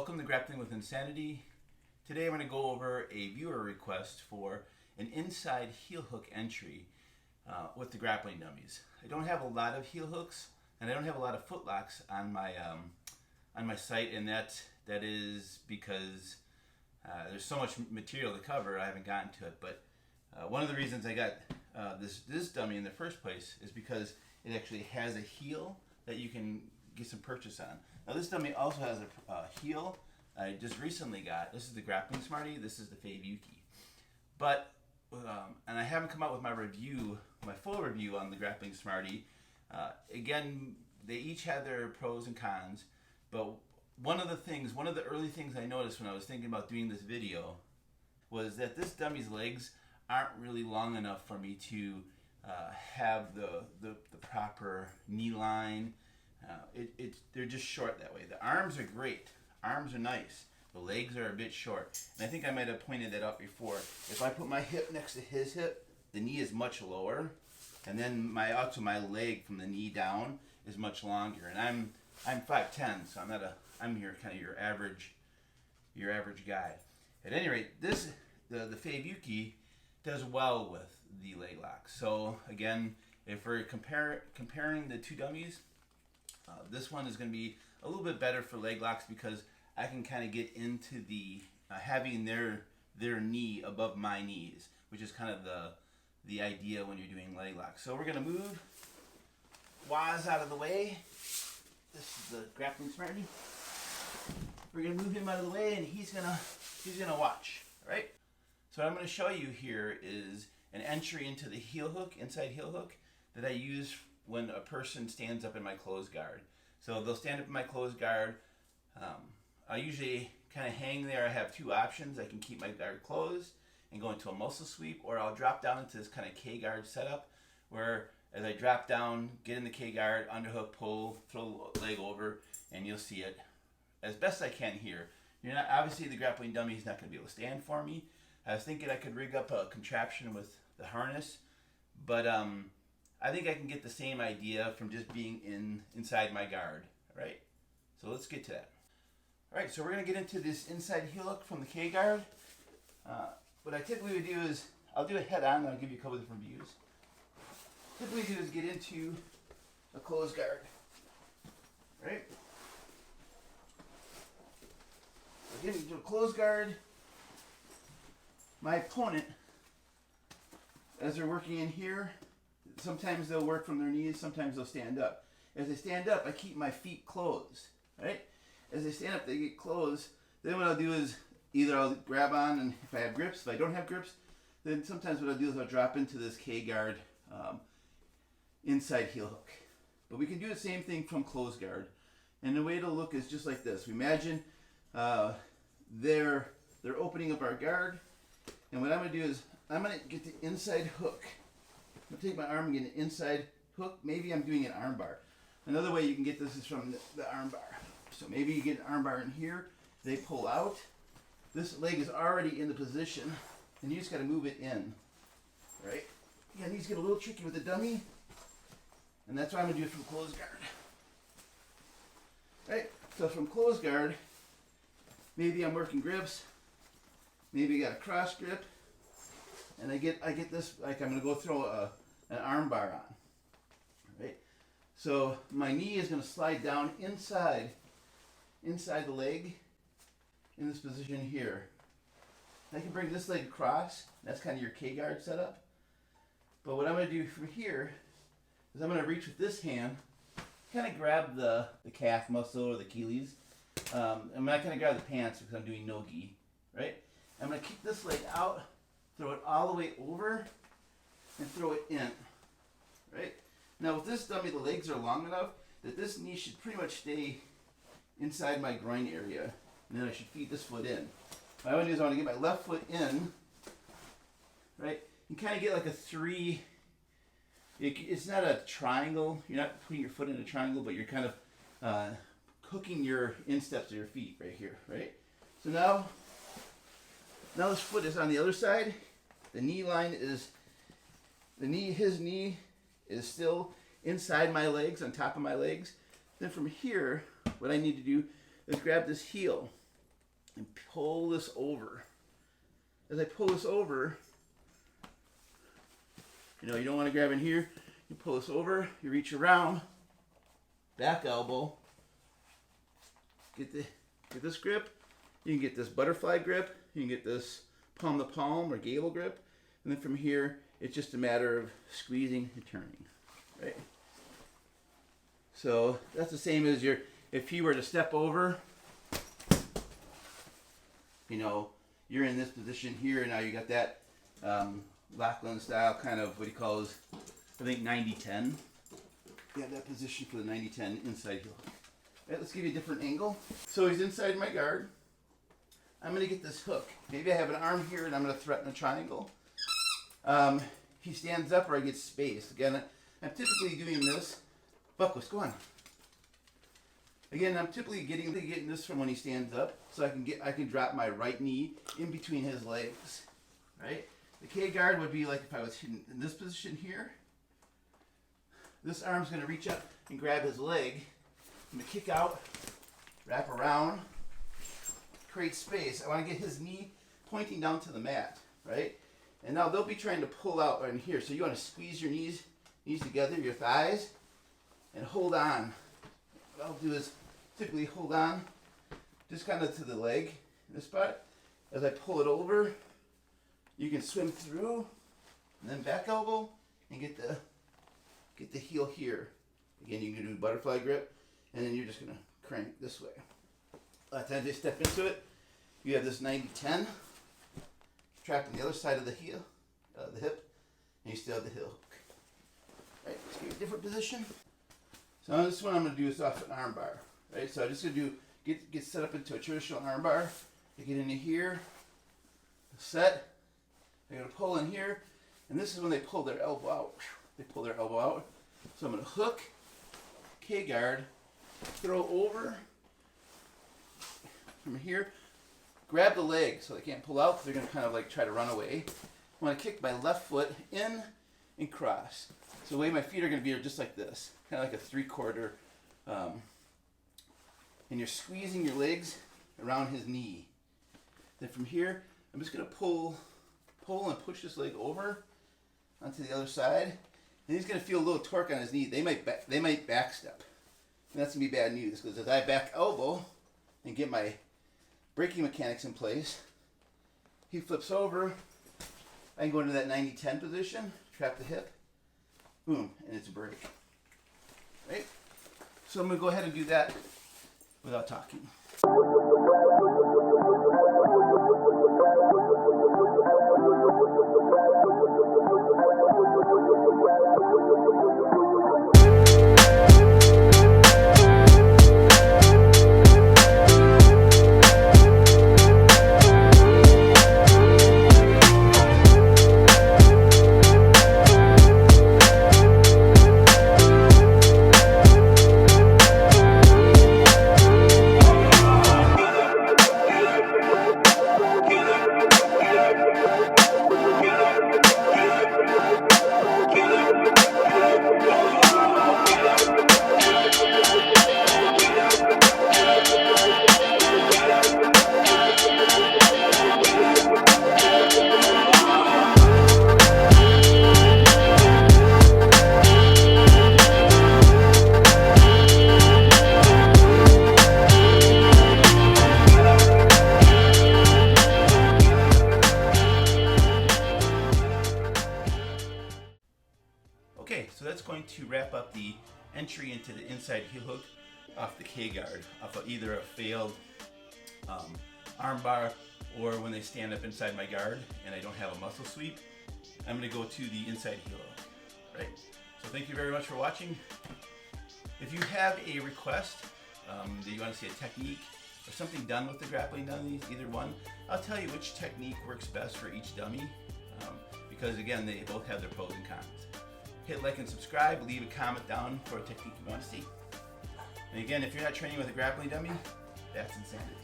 Welcome to Grappling with Insanity. Today I'm going to go over a viewer request for an inside heel hook entry with the Grappling Dummies. I don't have a lot of heel hooks and I don't have a lot of foot locks on my site, and that is because there's so much material to cover I haven't gotten to it. But one of the reasons I got this dummy in the first place is because it actually has a heel that you can get some purchase on. Now this dummy also has a heel I just recently got. This is the Grappling Smarty. This is the fav.uke. But and I haven't come out with my full review on the Grappling Smarty. Again, they each had their pros and cons. But one of the early things I noticed when I was thinking about doing this video was that this dummy's legs aren't really long enough for me to have the proper knee line. They're just short that way. The arms are great. Arms are nice. The legs are a bit short. And I think I might have pointed that out before. If I put my hip next to his hip, the knee is much lower. And then my leg from the knee down is much longer. And I'm 5'10", so I'm here kind of your average guy. At any rate, the fav.uke does well with the leg lock. So again, if we're comparing the two dummies, this one is going to be a little bit better for leg locks because I can kind of get into the having their knee above my knees, which is kind of the idea when you're doing leg locks. So we're going to move Waz out of the way. This is the Grappling Smarty. We're going to move him out of the way, and he's gonna watch. All right. So what I'm going to show you here is an entry into the heel hook, inside heel hook, that I use when a person stands up in my closed guard. So they'll stand up in my closed guard. I usually kind of hang there. I have two options. I can keep my guard closed and go into a muscle sweep, or I'll drop down into this kind of K-guard setup where as I drop down, get in the K-guard, underhook, pull, throw the leg over, and you'll see it as best I can here. Obviously the Grappling Dummy is not going to be able to stand for me. I was thinking I could rig up a contraption with the harness, but I think I can get the same idea from just being inside my guard. All right, so let's get to that. All right, so we're going to get into this inside heel hook from the K-guard. What I typically would do is, I'll do it head on and I'll give you a couple different views. Typically do is get into a closed guard. Right? So get into a closed guard. My opponent, as they're working in here, sometimes they'll work from their knees, sometimes they'll stand up. As they stand up, I keep my feet closed, right? As they stand up, they get closed. Then what I'll do is either I'll grab on, and if I have grips, if I don't have grips, then sometimes what I'll do is I'll drop into this K-guard inside heel hook. But we can do the same thing from closed guard. And the way it'll look is just like this. We imagine they're opening up our guard. And what I'm going to do is I'm going to get the inside hook. I'm going to take my arm and get an inside hook. Maybe I'm doing an arm bar. Another way you can get this is from the arm bar. So maybe you get an arm bar in here. They pull out. This leg is already in the position. And you just got to move it in. Right? Again, these get a little tricky with the dummy. And that's why I'm going to do it from closed guard. Right? So from closed guard, maybe I'm working grips. Maybe I got a cross grip. And I get this, like I'm going to go throw an arm bar on. Right? So my knee is going to slide down inside the leg in this position here. I can bring this leg across. That's kind of your K-guard setup. But what I'm going to do from here is I'm going to reach with this hand, kind of grab the calf muscle or the Achilles. I'm not going to grab the pants because I'm doing no-gi, right? I'm going to kick this leg out, throw it all the way over, and throw it in, right? Now with this dummy, the legs are long enough that this knee should pretty much stay inside my groin area, and then I should feed this foot in. What I want to do is I want to get my left foot in, right? You kind of get like a three. It's not a triangle. You're not putting your foot in a triangle, but you're kind of hooking your insteps of your feet right here, right? So now this foot is on the other side. The knee line is his knee is still inside my legs, on top of my legs. Then from here, what I need to do is grab this heel. and pull this over. As I pull this over, you know, you don't want to grab in here. You pull this over, you reach around, back elbow, get this grip. You can get this butterfly grip. You can get this palm to palm or gable grip. And then from here, it's just a matter of squeezing and turning, right? So that's the same as if you were to step over, you know, you're in this position here, and now you got that Lachlan style kind of what he calls, I think, 90-10. You have that position for the 90-10 inside heel. Right, let's give you a different angle. So he's inside my guard. I'm going to get this hook. Maybe I have an arm here and I'm going to threaten a triangle. He stands up or I get space. Again, I'm typically doing this. Buckless, go on. Again, I'm typically getting this from when he stands up, so I can drop my right knee in between his legs. Right? The K guard would be like if I was in this position here. This arm's going to reach up and grab his leg. I'm going to kick out, wrap around, create space. I want to get his knee pointing down to the mat, right? And now they'll be trying to pull out right in here. So you want to squeeze your knees together, your thighs, and hold on. What I'll do is typically hold on just kind of to the leg in this spot. As I pull it over, you can swim through, and then back elbow, and get the heel here. Again, you can do butterfly grip, and then you're just going to crank this way. A lot of times they step into it, you have this 90-10 trapped on the other side of the heel, the hip, and you still have the heel hook. Right, let's give you a different position. So on this one, I'm going to do this off an arm bar. Right, so I'm just going to get set up into a traditional arm bar. I get into here, set. They're going to pull in here, and this is when they pull their elbow out. They pull their elbow out. So I'm going to hook, K guard, throw over from here, grab the leg so they can't pull out because they're going to kind of like try to run away. I want to kick my left foot in and cross. So the way my feet are going to be are just like this, kind of like a 3/4. And you're squeezing your legs around his knee. Then from here, I'm just going to pull and push this leg over onto the other side. And he's going to feel a little torque on his knee. They might backstep. And that's going to be bad news because as I back elbow and get my braking mechanics in place, he flips over. I can go into that 90-10 position, trap the hip, boom, and it's a break. Right? So I'm going to go ahead and do that without talking. Okay, so that's going to wrap up the entry into the inside heel hook off the K guard, off of either a failed arm bar or when they stand up inside my guard and I don't have a muscle sweep. I'm going to go to the inside heel hook, right? So thank you very much for watching. If you have a request that you want to see a technique or something done with the grappling dummies, either one, I'll tell you which technique works best for each dummy because again, they both have their pros and cons. Hit like and subscribe, leave a comment down for a technique you want to see. And again, if you're not training with a grappling dummy, that's insanity.